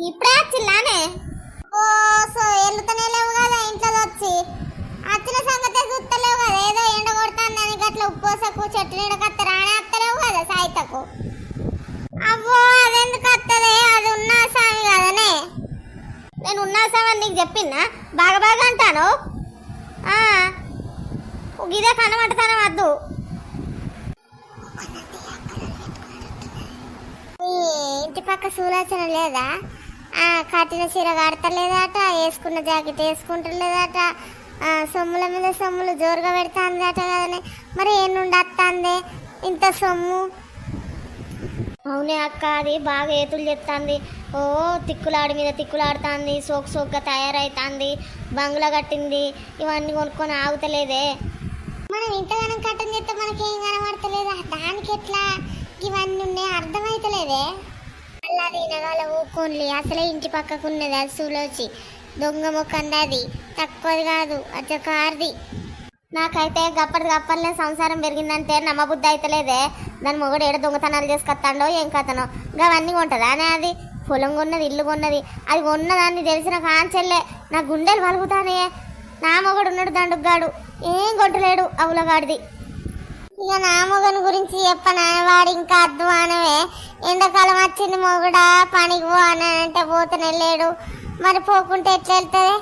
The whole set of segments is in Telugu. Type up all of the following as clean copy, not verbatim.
ఇప్పుడే వచ్చిల్లానే? ఓ సో ఎల్లుతనే లేవు కదా ఇంట్లో వచ్చి వచ్చిన సంగతే చూస్తలేవు కదా, ఏదో ఎండ కొడుతుందని గట్ల ఉప్పోసకు చెట్టు నీడకత్త రానే అత్తలేవు కదా సాయితకు. అవ్వో అదెందుకు అత్తదే, అది ఉన్నా సామి కదనే. నేను ఉన్నా సామని నీకు చెప్పిన్నా బాగా బాగా అంటాను. గిదే కనమంటతానం వద్దు. ఇంటి పక్క సులోచన లేదా? కట్టిన చీర కడతలేదట, వేసుకున్న జాకెట్ వేసుకుంటలేదట, సొమ్ముల మీద సొమ్ములు జోరుగా పెడతాందట కదనే. మరి ఏనుండి వస్తుంది ఇంత సొమ్ము? అవునే అక్క, అది బాగా ఏతులు చెప్తాంది. ఓ తిక్కులాడి మీద తిక్కులాడుతుంది, సోకు సోకుగా తయారైతుంది, బంగ్లా కట్టింది, ఇవన్నీ కొనుక్కొని ఆగుతలేదే. మనం ఇంతగానం కట్టం చేస్తే మనకేం కనబడతలేదా? దానికి ఎట్లా ఇవన్నీ ఉన్నాయి అర్థమైతలేదే. అలా తినగల ఊకోన్లీ, అసలే ఇంటి పక్కకున్నది అది సులోచి, దొంగ మొక్కంది, అది తక్కువది కాదు, అచ్చకారిది. నాకైతే గప్పటిలే సంసారం పెరిగిందంటే నమ్మబుద్ధి అయితలేదే. దాని మొగడు ఏడ దొంగతనాలు చేసుకొస్తాడో ఏం కథనో. అవన్నీ కొంటదా అనే? అది పొలం కొన్నది, ఇల్లు కొన్నది, అది కొన్నదాన్ని తెలిసిన కాంచెల్లే నా గుండెలు వలుగుతానే. నా మొగడు ఉన్నాడు దండుగాడు, ఏం కొట్టలేడు అవులగాడిది. ఇక నా మొగని గురించి చెప్పనా, వాడు ఇంకా అధ్వానమే. ఎండాకాలం వచ్చింది, మొగుడా పనికి పో అని అంటే పోతూనే లేడు. మరి పోకుంటే ఎట్లా వెళ్తుంది?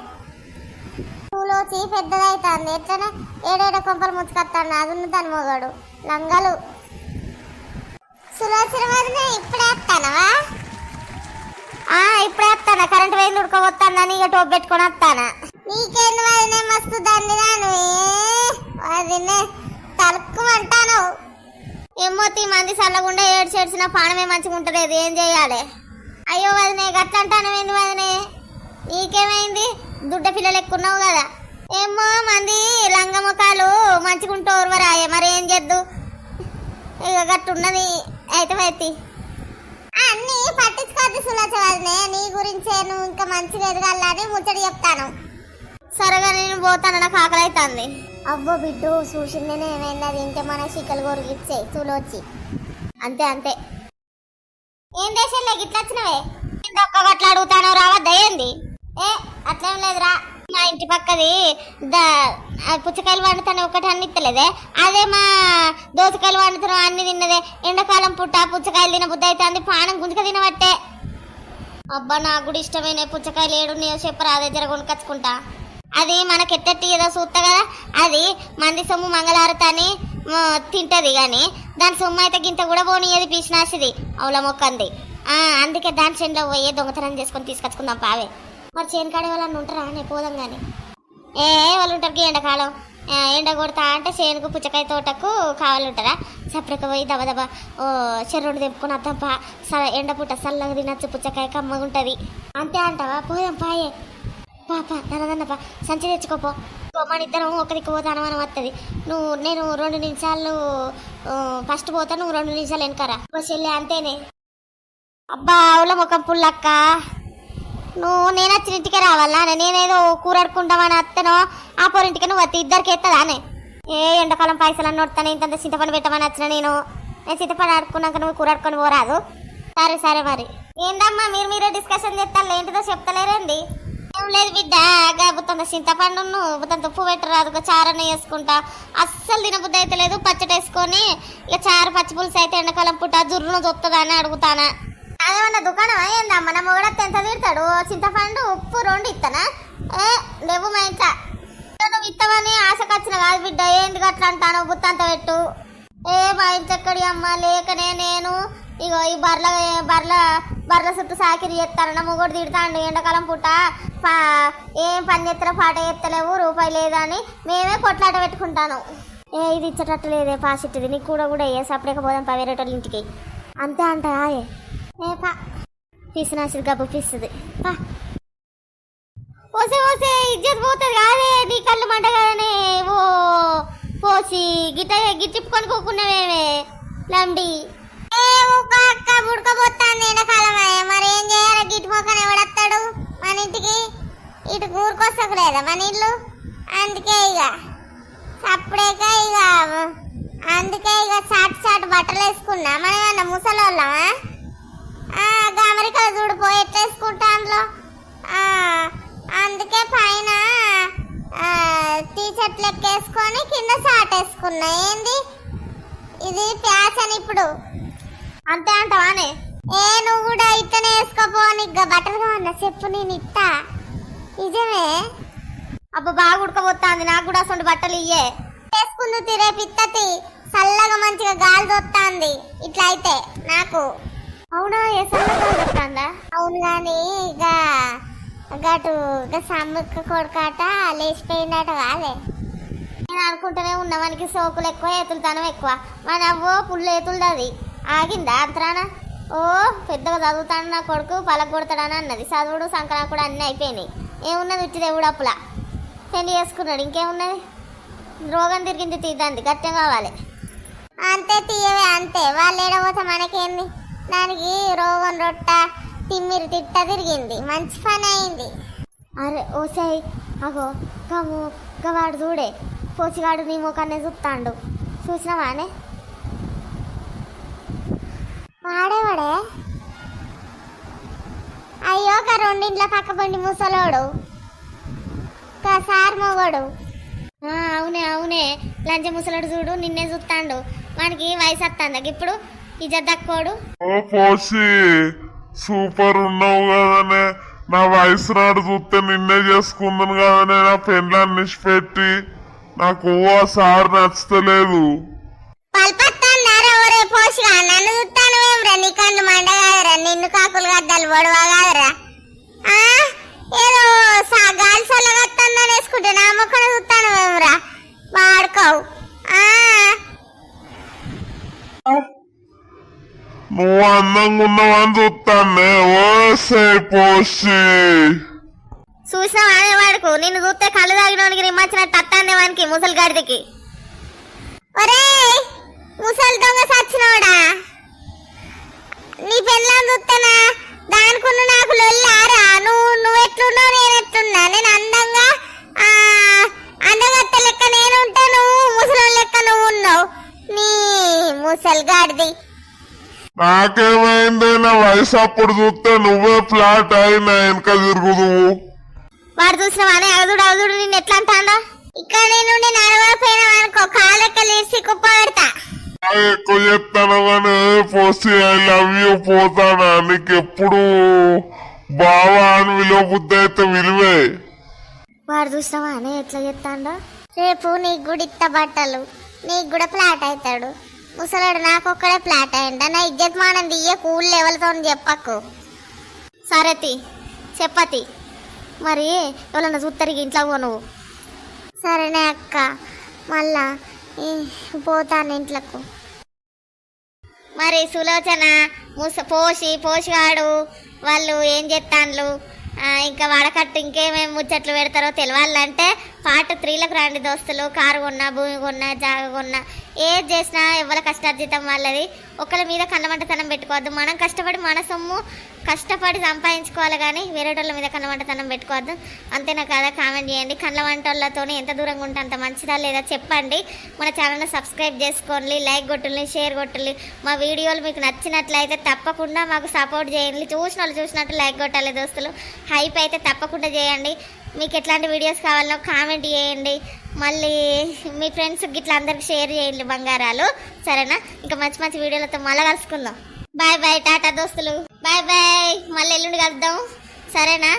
పూలోచి పెద్దదైతుంది, ఎట్లనే ఏడేడ కొంపలు ముచ్చుకొస్తాడు. అది ఉన్న దాని మొగడు లంగలు. సులోచన వదిలే ఇప్పుడే వస్తానవా? ఇప్పుడే వస్తానా, కరెంట్ వేలు ఉడకపోతానని ఇక టోప్ పెట్టుకొని వస్తానా. నీకేంది వదిలే, మస్తు దండి దాను వదిలే తలుక్కుమంటాను. ఏమో తీ మంది చల్లకుండా ఏడ్చేడ్చిన పానమే మంచిగా ఉంటలేదు, ఏం చేయాలి? అయ్యో వదినే గట్ల అంటాను ఏంది వదినే? నీకేమైంది? దుడ్డ పిల్లలు ఎక్కున్నావు కదా. ఏమో మంది లంగముఖాలు మంచిగా ఉంటారు వరాయే, మరి ఏం చేద్దు ఇక గట్టున్నది. అయితే అన్నీ పట్టించుకోవద్దు సులోచ వదినే, నీ గురించే నువ్వు ఇంకా మంచిగా ఎదగాలని ముచ్చట చెప్తాను. సరేగా నేను పోతాను, నాకు ఆకలి అవుతుంది. అబ్బో బిడ్డు చూసిందేనే, ఏమైంది? అది ఇంటే మన చిక్కలు గొరిగిచ్చే సులోచి. అంతే ఏం దేశంలో గిట్ల వచ్చినవే? ఒక్క గట్ల అడుగుతాను, రావద్దా ఏంది? అట్లేం లేదురా, మా ఇంటి పక్కది పుచ్చకాయలు వండుతాను ఒకటి అన్ని ఇస్తలేదే, అదే మా దోసకాయలు వండుతాను అన్ని తిన్నదే. ఎండాకాలం పుట్ట పుచ్చకాయలు తిన బుద్ధి అయితే అంది, పానం గుంజుక తినబట్టే. అబ్బా నాకు కూడా ఇష్టమైన పుచ్చకాయలు ఏడు నీవు చెప్పరా, అదే జర కొనుకొచ్చుకుంటా. అది మనకెట్టట్టి ఏదో చూస్తా కదా, అది మంది సొమ్ము మంగళారతని తింటది కానీ దాని సొమ్ము అయితే గింత కూడా పోనీయది, పీసినాసిది అవుల మొక్కంది. అందుకే దాని చెండ్లో పోయే దొంగతనం చేసుకొని తీసుకొచ్చుకుందాం పావే. మరి చేను కాడే వాళ్ళని ఉంటారా? నేను పోదాం కానీ వాళ్ళు ఉంటారు ఎండాకాలం, ఎండ కొడతా అంటే చేనుకు పుచ్చకాయ తోటకు కావాలంటారా? సపరేట్గా పోయి దబదబా చెర్రుండి తెంపుకొని అద్దబ్బా ఎండ పుట్ట చల్లగా తినచ్చు, పుచ్చకాయ కమ్మగా ఉంటుంది. అంతే అంటావా? పోదాం పాయే పాప నన్నదన్నపా, సంచి తెచ్చుకోపో. మన ఇద్దరం ఒక దిక్కు పోతే అనుమానం వస్తుంది. నేను 2 నిమిషాలు ఫస్ట్ పోతా, నువ్వు 2 నిమిషాలు వెనకరా చెల్లి, అంతేనే. అబ్బా అవుల ముఖం పుల్లక్క, నేను వచ్చిన ఇంటికే రావాలా? నేనేదో కూర అడుకుంటామని వస్తానో ఆ పోరింటికి నువ్వు వస్తే ఇద్దరికి ఎత్తదానే. ఎండాకాలం పైసలు అన్నీ వస్తాను, ఇంత చింతపండు పెట్టమని వచ్చిన నేను చింతపండు అడుకున్నాక నువ్వు కూర అడుకొని పోరాదు. సరే మరి ఏందమ్మా మీరే డిస్కషన్ చేస్తాను, ఏంటిదో చెప్తలేరండి? ఏం లేదు బిడ్డ, బుత్తంత చింతపండు బుత్తంత ఉప్పు పెట్టరాదు, చారన్న వేసుకుంటా. అస్సలు తినబుద్ధి అయితే లేదు, పచ్చడి వేసుకొని ఇక చారు పచ్చి పులుసు అయితే ఎండాకాలం పుట్ట జుర్రును చూస్తుందా అని అడుగుతానా. అదేమన్నా దుకాణం అయ్యిందమ్మ, నా మొగడ ఎంత తిడతాడు? చింతపండు ఉప్పు 2 ఇస్తానా? లేవు మా ఇంట్లో. నువ్వు ఇస్తావని ఆశకు వచ్చిన కాదు బిడ్డ, ఏంటి అట్లా అంటాను? బుత్తంత పెట్టు. మా ఇంటి ఎక్కడి అమ్మ లేకనే నేను ఇగో ఈ బర్ల చుట్టూ సాకిరి చేస్తాను. నా మొగడు తిడతాండు, ఎండాకాలం పుట్ట ఏం పని చేస్తారో పాట చేస్తలేవు, రూపాయి లేదా అని మేమే కొట్లాట పెట్టుకుంటాను. ఇది ఇచ్చేటట్టు లేదే పాసిట్ది, నీకు కూడా సపరేట్గా పోదాం వేరేటోళ్ళ ఇంటికి. అంతే అంటారా? పా పీసినాసి గబ్బు పీస్తుంది. ఓసే ఇజ్జత్ పోతుంది కాదే, నీ కళ్ళు మంట కదనే. ఓ పోసి గిట్టిప్పుకొని కోకున్నావేమే లండి. అక్క బుడకపోతాను ఎండాకాలమే, మరి ఏం చేయాలి? గిట్టి మొక్కని ఎవడత్తాడు మన ఇంటికి? ఇటు ఊరుకొస్తాకు లేదా మన ఇల్లు? అందుకే చాటు బట్టలు వేసుకున్నా. మనం ఏమన్నా ముసలోళ్ళమా? అమెరికా చూడు పోయి ఎట్లేసుకుంటాను. అందుకే పైన టీషర్ట్ లెక్కేసుకొని కింద షార్ట్ వేసుకున్నా. ఏంది ఇది ఫ్యాషన్ ఇప్పుడు? అంతే అంటావానే? నువ్వు కూడా ఇట్టనే వేసుకోపో. నీకు బట్టలు కావన్నా చెప్పు, నేను ఇస్తా. నిజమే. అబ్బా బాగా ఉడకపోతుంది, నాకు కూడా అసలు బట్టలు ఇయ్యే. వేసుకుందు తిరే పిత్తతి, చల్లగా మంచిగా గాలి దొత్తాంది ఇట్లా అయితే నాకు. అవునా? ఏ చల్లగా దొత్తాందా? అవును గాని ఇక గటు ఇక సమ్ముక్క కొడుకాట లేచిపోయిందట కాదే. నేను అనుకుంటూనే ఉన్నా మనకి సోకులు ఎక్కువ ఎతులుతానం ఎక్కువ. మన అవ్వో పుల్లు ఎతులుది ఆగిందా అంతరానా? ఓ పెద్దగా చదువుతాడు నా కొడుకు పలక కొడతాడని అన్నది. చదువుడు సంక్రాంతి కూడా అన్నీ అయిపోయినాయి. ఏమున్నది ఉట్టి దేవుడు అప్పులా పెళ్లి చేసుకున్నాడు. ఇంకేమున్నది? రోగం తిరిగింది తీద్దంది గట్టెం కావాలి అంతే. తీయవే అంతే. వాళ్ళు ఏడబోతే మనకేంది? దానికి రోగం రొట్ట తిమ్మిరి తిట్ట తిరిగింది. మంచి పని అయింది. అరే ఓసై అగో గవాడు చూడే పోసిగాడు నీ ముఖాన్ని చూస్తాడు. చూసినావానే? వాడేవాడే? అయ్యో రెండింట్లో పక్క పండి ముసలోడు సార్ మొగోడు. అవునే అవునే లంచ ముసలోడు చూడు నిన్నే చూస్తాడు. వానికి వయసు వస్తుందా ఇప్పుడు? ఈ జద్దక్కోడు సూపర్ ఉన్నావు కదనే. నా వయసు నాడు చూస్తే నిన్నే చేసుకుందాను కదనే. నా పెళ్ళాన్ని నిష్పెట్టి నాకు ఆ సార్ నచ్చలేదు. నన్ను చూస్తాను ఏమ్రా? నీ కన్ను మండ కాదరా? నిన్ను కాకులు గద్దాలు పొడవా కాదరా? ఏదో గాలి సొల్లగత్తందని వేసుకుంటే నా మొక్కన చూస్తాను ఏమ్రా? వాడుకోవు. నువ్వు అందంగా ఉన్నావని చూస్తానే. చూసినావా అనే వాడుకు? నిన్ను చూస్తే కళ్ళు తాగినోనికి నిమ్మచ్చినట్టు అత్తాందే వానికి ముసలి గడిదికి. ఒరే ముసలి దొంగ సచ్చినోడా, నీ పెళ్ళాన్ని చూస్తానా? దానికున్న నాకు లొల్లారా? నువ్వెట్లున్నావు నేనెట్లున్నా? నేను అందంగా అందగత్త లెక్క నేనుంటా, నువ్వు ముసలి లెక్క నువ్వు ఉన్నావు. నీ ముసలి గాడిది. నాకేమైంది? నా వయసు అప్పుడు చూస్తే నువ్వే ఫ్లాట్ అయినా వెనక తిరుగుదు. వాడు చూసినవానే? అగదుడు అగదుడు నిన్ను ఎట్లా అంటాడా? ఇక్కడ నేను నడవకపోయినా అనుకో కాలెక్క లేచి కుప్ప పెడతా. ఎక్కువ చెప్తాను కానీ పోసి ఐ లవ్ యూ పోతానా? నీకెప్పుడు బావా అని విలువ బుద్ధి అయితే విలువే. వాడు చూసినావానే ఎట్లా చెప్తాడో? రేపు నీకు కూడా ఇత్త బట్టలు, నీకు కూడా ఫ్లాట్ అవుతాడు. ముసలాడు నాకొక్కడే ఫ్లాట్ అయ్యిందా? నా ఇజ్జత్ మానం దియ్య కూల్ లెవెల్తో చెప్పకు. సరేతి చెప్పతి మరి ఎవరన్నా చూస్తారు ఇంట్లో పో నువ్వు. సరేనే అక్క, మళ్ళా పోతాను ఇంట్లకు. మరి సులోచన పోషిగాడు వాళ్ళు ఏం చెప్తాండ్లు? ఇంకా వడకట్టు ఇంకేమేమి ముచ్చట్లు పెడతారో తెలియాలంటే పార్ట్ 3లకు రండి దోస్తులు. కారు కొన్నా, భూమి కొన్నా, జాగ కొన్నా, ఏది చేసినా ఎవరి కష్టార్జితం వాళ్ళది. ఒకరి మీద కళ్ళమంటతనం పెట్టుకోవద్దు. మనం కష్టపడి మన సొమ్ము కష్టపడి సంపాదించుకోవాలి కానీ వేరేటోళ్ళ మీద కళ్ళమంటతనం పెట్టుకోవద్దు. అంతేనా కదా? కామెంట్ చేయండి. కళ్ళ వంటలతో ఎంత దూరంగా ఉంటే అంత మంచిదా లేదా చెప్పండి. మన ఛానల్ని సబ్స్క్రైబ్ చేసుకోండి, లైక్ కొట్టుల్ని, షేర్ కొట్టుల్ని. మా వీడియోలు మీకు నచ్చినట్లయితే తప్పకుండా మాకు సపోర్ట్ చేయండి. చూసినట్టు లైక్ కొట్టాలి దోస్తులు. హైప్ అయితే తప్పకుండా చేయండి. మీకు ఎట్లాంటి వీడియోస్ కావాలో కామెంట్ చేయండి. మళ్ళీ మీ ఫ్రెండ్స్కి ఇట్లా అందరికి షేర్ చేయండి బంగారాలు. సరేనా? ఇంకా మంచి మంచి వీడియోలతో మళ్ళీ కలుసుకుందాం. బాయ్ బాయ్, టాటా దోస్తులు. బాయ్ బాయ్, మళ్ళీ ఎల్లుండి కలుద్దాం. సరేనా?